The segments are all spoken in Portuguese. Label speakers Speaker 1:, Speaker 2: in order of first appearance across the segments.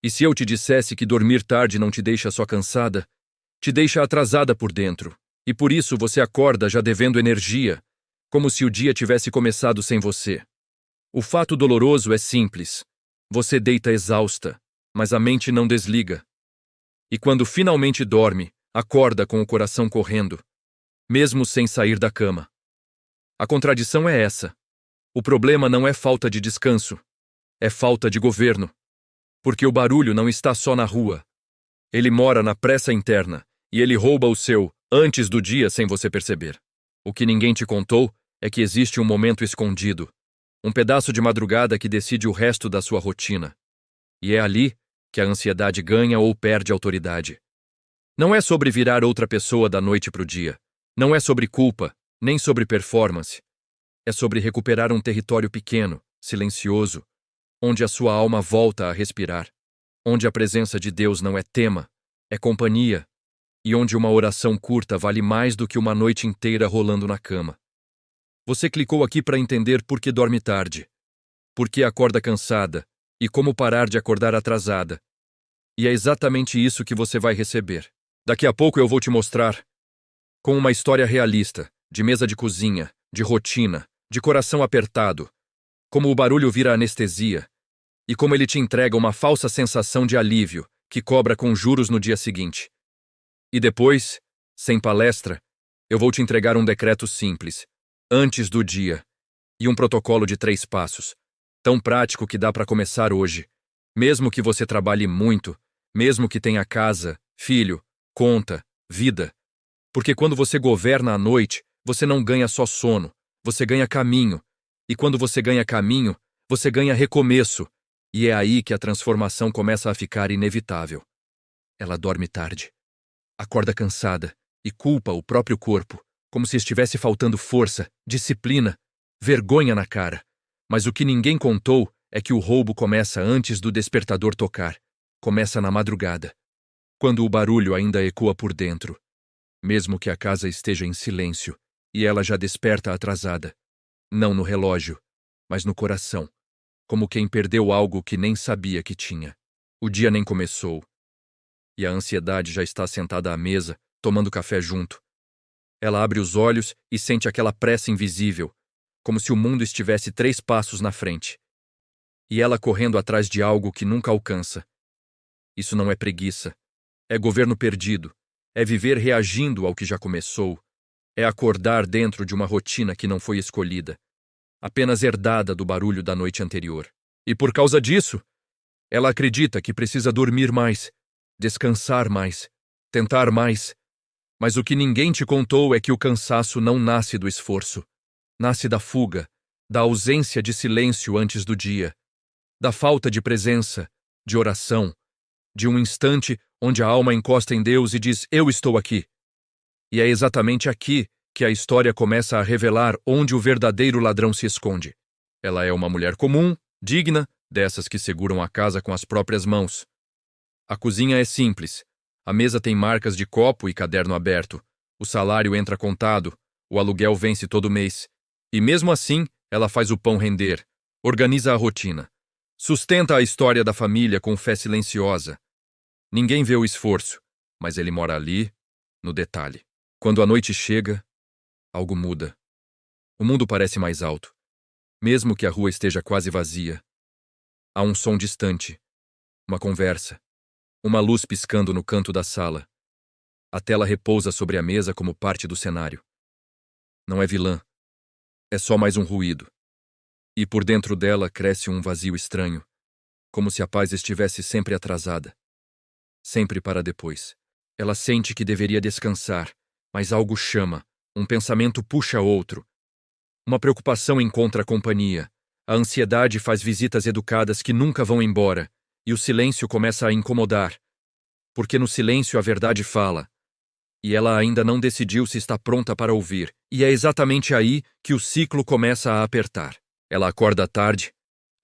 Speaker 1: E se eu te dissesse que dormir tarde não te deixa só cansada, te deixa atrasada por dentro, e por isso você acorda já devendo energia, como se o dia tivesse começado sem você. O fato doloroso é simples. Você deita exausta, mas a mente não desliga. E quando finalmente dorme, acorda com o coração correndo, mesmo sem sair da cama. A contradição é essa. O problema não é falta de descanso, é falta de governo. Porque o barulho não está só na rua. Ele mora na pressa interna, e ele rouba o seu antes do dia sem você perceber. O que ninguém te contou é que existe um momento escondido, um pedaço de madrugada que decide o resto da sua rotina. E é ali que a ansiedade ganha ou perde autoridade. Não é sobre virar outra pessoa da noite para o dia. Não é sobre culpa, nem sobre performance. É sobre recuperar um território pequeno, silencioso, onde a sua alma volta a respirar, onde a presença de Deus não é tema, é companhia, e onde uma oração curta vale mais do que uma noite inteira rolando na cama. Você clicou aqui para entender por que dorme tarde, por que acorda cansada e como parar de acordar atrasada. E é exatamente isso que você vai receber. Daqui a pouco eu vou te mostrar, com uma história realista, de mesa de cozinha, de rotina, de coração apertado, como o barulho vira anestesia, e como ele te entrega uma falsa sensação de alívio que cobra com juros no dia seguinte. E depois, sem palestra, eu vou te entregar um decreto simples, antes do dia, e um protocolo de 3 passos, tão prático que dá para começar hoje, mesmo que você trabalhe muito, mesmo que tenha casa, filho, conta, vida. Porque quando você governa à noite, você não ganha só sono, você ganha caminho, e quando você ganha caminho, você ganha recomeço. E é aí que a transformação começa a ficar inevitável. Ela dorme tarde, acorda cansada e culpa o próprio corpo, como se estivesse faltando força, disciplina, vergonha na cara. Mas o que ninguém contou é que o roubo começa antes do despertador tocar. Começa na madrugada, quando o barulho ainda ecoa por dentro, mesmo que a casa esteja em silêncio e ela já desperta atrasada. Não no relógio, mas no coração. Como quem perdeu algo que nem sabia que tinha. O dia nem começou. E a ansiedade já está sentada à mesa, tomando café junto. Ela abre os olhos e sente aquela pressa invisível, como se o mundo estivesse 3 passos na frente. E ela correndo atrás de algo que nunca alcança. Isso não é preguiça. É governo perdido. É viver reagindo ao que já começou. É acordar dentro de uma rotina que não foi escolhida, apenas herdada do barulho da noite anterior. E por causa disso, ela acredita que precisa dormir mais, descansar mais, tentar mais. Mas o que ninguém te contou é que o cansaço não nasce do esforço. Nasce da fuga, da ausência de silêncio antes do dia, da falta de presença, de oração, de um instante onde a alma encosta em Deus e diz: eu estou aqui. E é exatamente aqui que a história começa a revelar onde o verdadeiro ladrão se esconde. Ela é uma mulher comum, digna, dessas que seguram a casa com as próprias mãos. A cozinha é simples. A mesa tem marcas de copo e caderno aberto. O salário entra contado. O aluguel vence todo mês. E mesmo assim, ela faz o pão render. Organiza a rotina. Sustenta a história da família com fé silenciosa. Ninguém vê o esforço, mas ele mora ali, no detalhe. Quando a noite chega, algo muda. O mundo parece mais alto, mesmo que a rua esteja quase vazia. Há um som distante, uma conversa, uma luz piscando no canto da sala. A tela repousa sobre a mesa como parte do cenário. Não é vilã, é só mais um ruído. E por dentro dela cresce um vazio estranho, como se a paz estivesse sempre atrasada. Sempre para depois. Ela sente que deveria descansar, mas algo chama, um pensamento puxa outro. Uma preocupação encontra companhia. A ansiedade faz visitas educadas que nunca vão embora, e o silêncio começa a incomodar. Porque no silêncio a verdade fala. E ela ainda não decidiu se está pronta para ouvir, e é exatamente aí que o ciclo começa a apertar. Ela acorda à tarde,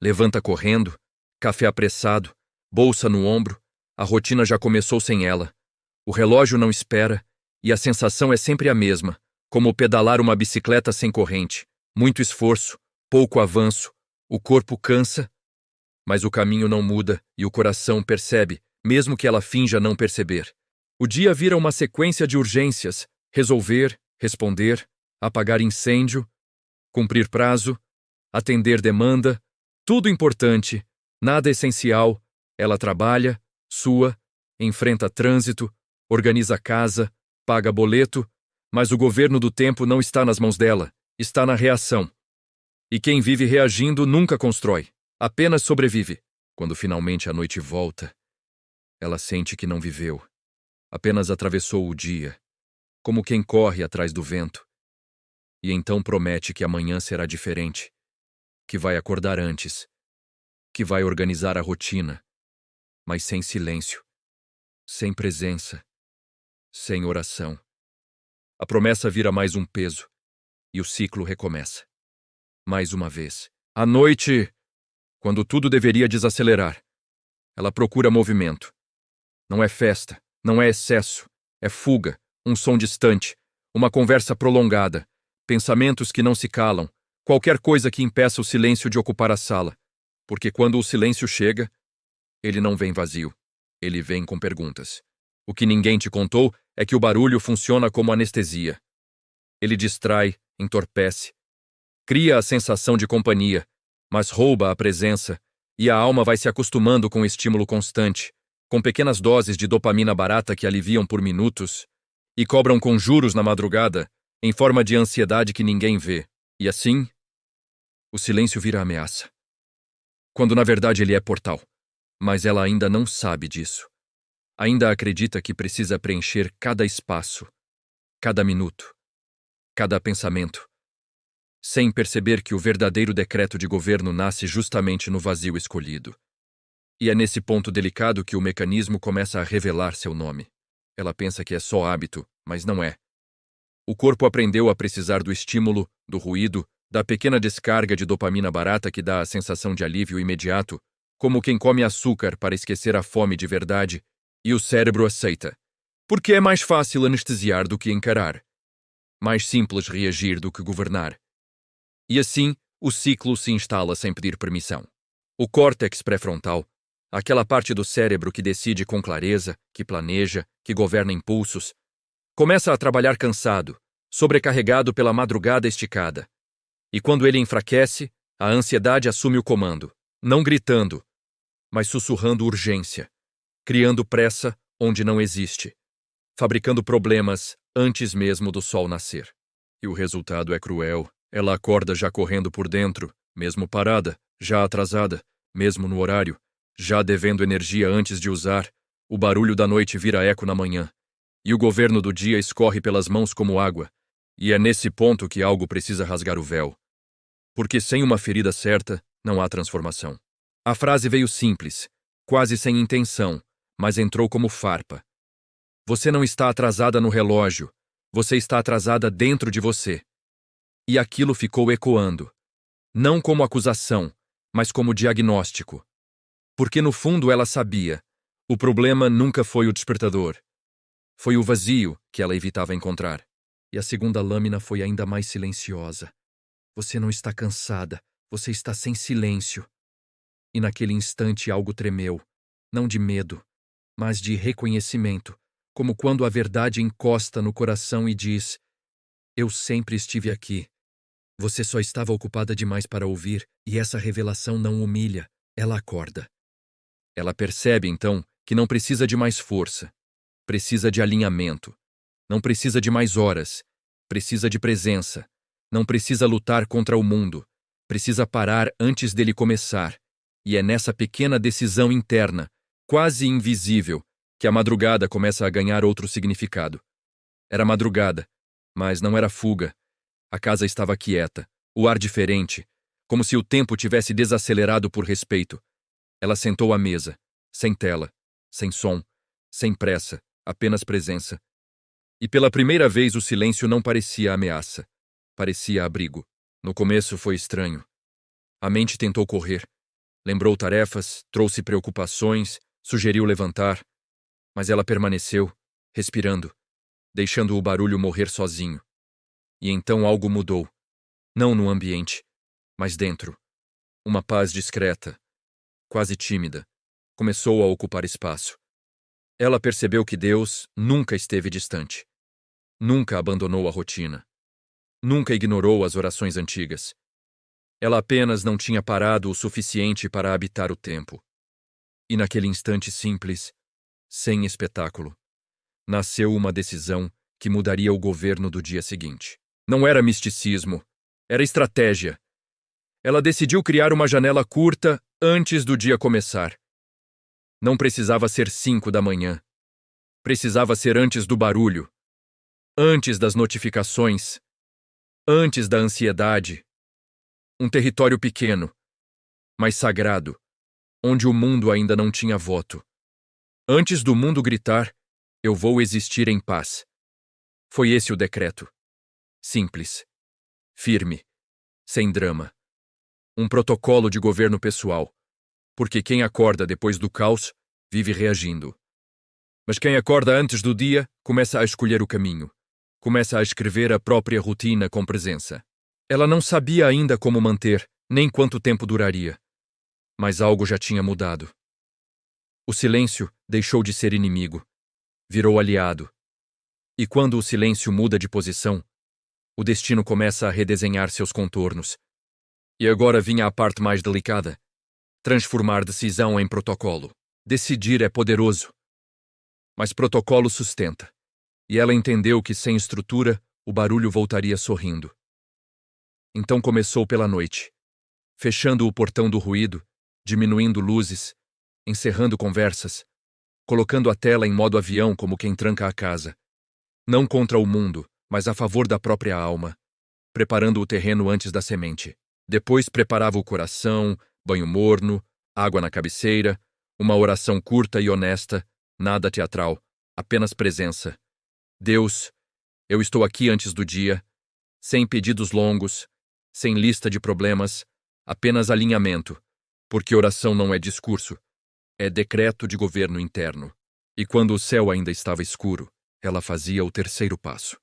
Speaker 1: levanta correndo, café apressado, bolsa no ombro, a rotina já começou sem ela. O relógio não espera, e a sensação é sempre a mesma, como pedalar uma bicicleta sem corrente. Muito esforço, pouco avanço, o corpo cansa, Mas o caminho não muda e o coração percebe, mesmo que ela finja não perceber. O dia vira uma sequência de urgências: resolver, responder, apagar incêndio, cumprir prazo, atender demanda, tudo importante, nada essencial. Ela trabalha, sua, enfrenta trânsito, organiza casa, paga boleto, mas o governo do tempo não está nas mãos dela, está na reação. E quem vive reagindo nunca constrói, apenas sobrevive. Quando finalmente a noite volta, ela sente que não viveu, apenas atravessou o dia, como quem corre atrás do vento. E então promete que amanhã será diferente, que vai acordar antes, que vai organizar a rotina, mas sem silêncio, sem presença, sem oração. A promessa vira mais um peso, e o ciclo recomeça. Mais uma vez. À noite, quando tudo deveria desacelerar, ela procura movimento. Não é festa, não é excesso, é fuga, um som distante, uma conversa prolongada, pensamentos que não se calam, qualquer coisa que impeça o silêncio de ocupar a sala. Porque quando o silêncio chega, ele não vem vazio, ele vem com perguntas. O que ninguém te contou é que o barulho funciona como anestesia. Ele distrai, entorpece, cria a sensação de companhia, mas rouba a presença, e a alma vai se acostumando com o estímulo constante, com pequenas doses de dopamina barata que aliviam por minutos e cobram com juros na madrugada, em forma de ansiedade que ninguém vê. E assim, o silêncio vira ameaça. Quando na verdade ele é portal. Mas ela ainda não sabe disso. Ainda acredita que precisa preencher cada espaço, cada minuto, cada pensamento, sem perceber que o verdadeiro decreto de governo nasce justamente no vazio escolhido. E é nesse ponto delicado que o mecanismo começa a revelar seu nome. Ela pensa que é só hábito, mas não é. O corpo aprendeu a precisar do estímulo, do ruído, da pequena descarga de dopamina barata que dá a sensação de alívio imediato, como quem come açúcar para esquecer a fome de verdade, e o cérebro aceita. Porque é mais fácil anestesiar do que encarar. Mais simples reagir do que governar. E assim, o ciclo se instala sem pedir permissão. O córtex pré-frontal, aquela parte do cérebro que decide com clareza, que planeja, que governa impulsos, começa a trabalhar cansado, sobrecarregado pela madrugada esticada. E quando ele enfraquece, a ansiedade assume o comando, não gritando, mas sussurrando urgência, criando pressa onde não existe, fabricando problemas antes mesmo do sol nascer. E o resultado é cruel. Ela acorda já correndo por dentro, mesmo parada, já atrasada, mesmo no horário, já devendo energia antes de usar. O barulho da noite vira eco na manhã, e o governo do dia escorre pelas mãos como água. E é nesse ponto que algo precisa rasgar o véu. Porque sem uma ferida certa, não há transformação. A frase veio simples, quase sem intenção, mas entrou como farpa. Você não está atrasada no relógio, você está atrasada dentro de você. E aquilo ficou ecoando, não como acusação, mas como diagnóstico. Porque no fundo ela sabia, o problema nunca foi o despertador. Foi o vazio que ela evitava encontrar. E a segunda lâmina foi ainda mais silenciosa. Você não está cansada, você está sem silêncio. E naquele instante algo tremeu, não de medo, mas de reconhecimento, como quando a verdade encosta no coração e diz: eu sempre estive aqui. Você só estava ocupada demais para ouvir, e essa revelação não humilha, ela acorda. Ela percebe, então, que não precisa de mais força, precisa de alinhamento. Não precisa de mais horas, precisa de presença. Não precisa lutar contra o mundo, precisa parar antes dele começar. E é nessa pequena decisão interna, quase invisível, que a madrugada começa a ganhar outro significado. Era madrugada, mas não era fuga. A casa estava quieta, o ar diferente, como se o tempo tivesse desacelerado por respeito. Ela sentou à mesa, sem tela, sem som, sem pressa, apenas presença. E pela primeira vez o silêncio não parecia ameaça, parecia abrigo. No começo foi estranho. A mente tentou correr, lembrou tarefas, trouxe preocupações, sugeriu levantar, mas ela permaneceu, respirando, deixando o barulho morrer sozinho. E então algo mudou, não no ambiente, mas dentro. Uma paz discreta, quase tímida, começou a ocupar espaço. Ela percebeu que Deus nunca esteve distante. Nunca abandonou a rotina. Nunca ignorou as orações antigas. Ela apenas não tinha parado o suficiente para habitar o tempo. E naquele instante simples, sem espetáculo, nasceu uma decisão que mudaria o governo do dia seguinte. Não era misticismo, era estratégia. Ela decidiu criar uma janela curta antes do dia começar. Não precisava ser 5 da manhã. Precisava ser antes do barulho, antes das notificações, antes da ansiedade. Um território pequeno, mas sagrado, onde o mundo ainda não tinha voto. Antes do mundo gritar, eu vou existir em paz. Foi esse o decreto. Simples, firme, sem drama. Um protocolo de governo pessoal, porque quem acorda depois do caos vive reagindo. Mas quem acorda antes do dia começa a escolher o caminho, começa a escrever a própria rotina com presença. Ela não sabia ainda como manter, nem quanto tempo duraria. Mas algo já tinha mudado. O silêncio deixou de ser inimigo, virou aliado. E quando o silêncio muda de posição, o destino começa a redesenhar seus contornos. E agora vinha a parte mais delicada: transformar decisão em protocolo. Decidir é poderoso, mas protocolo sustenta. E ela entendeu que sem estrutura, o barulho voltaria sorrindo. Então começou pela noite, fechando o portão do ruído, diminuindo luzes, encerrando conversas, colocando a tela em modo avião como quem tranca a casa. Não contra o mundo, mas a favor da própria alma, preparando o terreno antes da semente. Depois preparava o coração, banho morno, água na cabeceira, uma oração curta e honesta, nada teatral, apenas presença. Deus, eu estou aqui antes do dia, sem pedidos longos, sem lista de problemas, apenas alinhamento, porque oração não é discurso, é decreto de governo interno. E quando o céu ainda estava escuro, ela fazia o terceiro passo.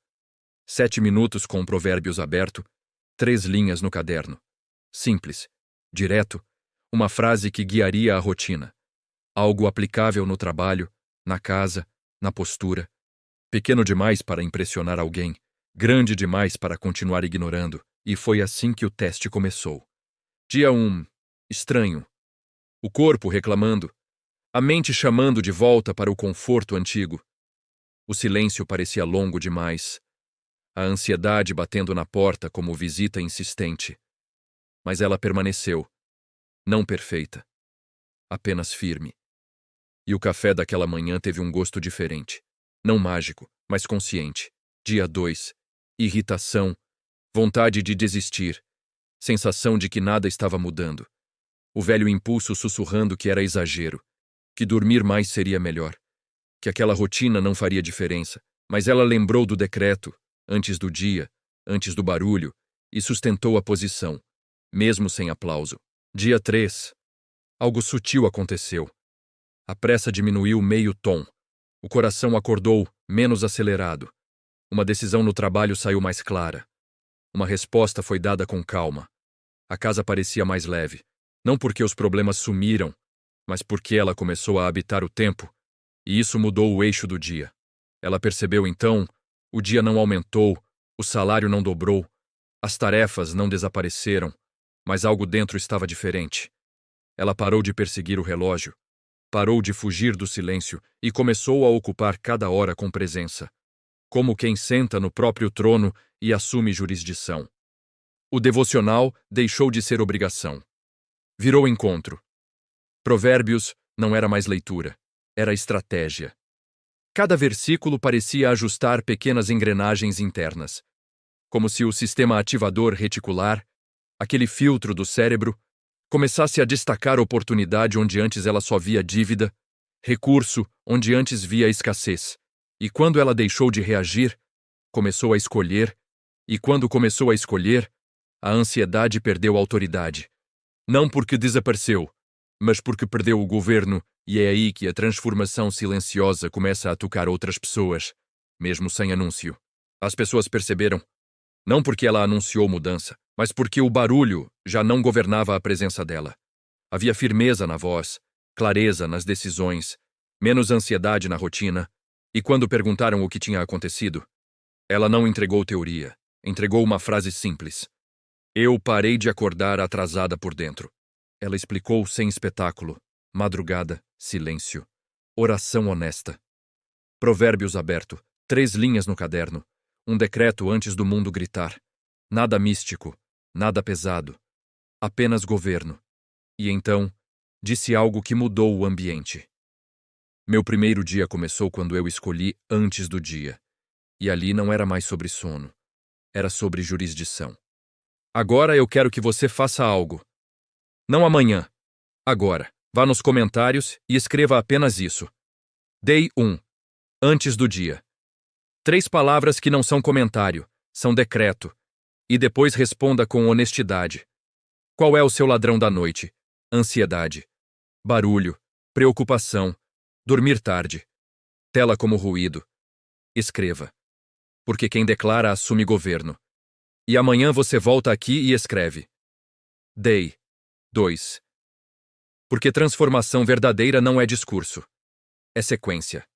Speaker 1: 7 minutos com Provérbios aberto, 3 linhas no caderno. Simples, direto, uma frase que guiaria a rotina. Algo aplicável no trabalho, na casa, na postura. Pequeno demais para impressionar alguém, grande demais para continuar ignorando. E foi assim que o teste começou. Dia 1. Estranho. O corpo reclamando. A mente chamando de volta para o conforto antigo. O silêncio parecia longo demais. A ansiedade batendo na porta como visita insistente. Mas ela permaneceu. Não perfeita. Apenas firme. E o café daquela manhã teve um gosto diferente. Não mágico, mas consciente. Dia 2. Irritação. Vontade de desistir. Sensação de que nada estava mudando. O velho impulso sussurrando que era exagero. Que dormir mais seria melhor. Que aquela rotina não faria diferença. Mas ela lembrou do decreto, antes do dia, antes do barulho, e sustentou a posição, mesmo sem aplauso. Dia 3. Algo sutil aconteceu. A pressa diminuiu meio tom. O coração acordou, menos acelerado. Uma decisão no trabalho saiu mais clara. Uma resposta foi dada com calma. A casa parecia mais leve. Não porque os problemas sumiram, mas porque ela começou a habitar o tempo, e isso mudou o eixo do dia. Ela percebeu então, o dia não aumentou, o salário não dobrou, as tarefas não desapareceram, mas algo dentro estava diferente. Ela parou de perseguir o relógio, parou de fugir do silêncio e começou a ocupar cada hora com presença, como quem senta no próprio trono e assume jurisdição. O devocional deixou de ser obrigação. Virou encontro. Provérbios não era mais leitura, era estratégia. Cada versículo parecia ajustar pequenas engrenagens internas, como se o sistema ativador reticular, aquele filtro do cérebro, começasse a destacar oportunidade onde antes ela só via dívida, recurso onde antes via escassez. E quando ela deixou de reagir, começou a escolher, e quando começou a escolher, a ansiedade perdeu autoridade. Não porque desapareceu, mas porque perdeu o governo, e é aí que a transformação silenciosa começa a tocar outras pessoas, mesmo sem anúncio. As pessoas perceberam, não porque ela anunciou mudança, mas porque o barulho já não governava a presença dela. Havia firmeza na voz, clareza nas decisões, menos ansiedade na rotina, e quando perguntaram o que tinha acontecido, ela não entregou teoria, entregou uma frase simples. Eu parei de acordar atrasada por dentro. Ela explicou sem espetáculo, madrugada, silêncio, oração honesta. Provérbios aberto, 3 linhas no caderno, um decreto antes do mundo gritar. Nada místico, nada pesado, apenas governo. E então, disse algo que mudou o ambiente. Meu primeiro dia começou quando eu escolhi antes do dia. E ali não era mais sobre sono. Era sobre jurisdição. Agora eu quero que você faça algo. Não amanhã. Agora. Vá nos comentários e escreva apenas isso. Day 1. Antes do dia. 3 palavras que não são comentário, são decreto. E depois responda com honestidade. Qual é o seu ladrão da noite? Ansiedade. Barulho. Preocupação. Dormir tarde. Tela como ruído. Escreva. Porque quem declara assume governo. E amanhã você volta aqui e escreve. Day 2. Porque transformação verdadeira não é discurso. É sequência.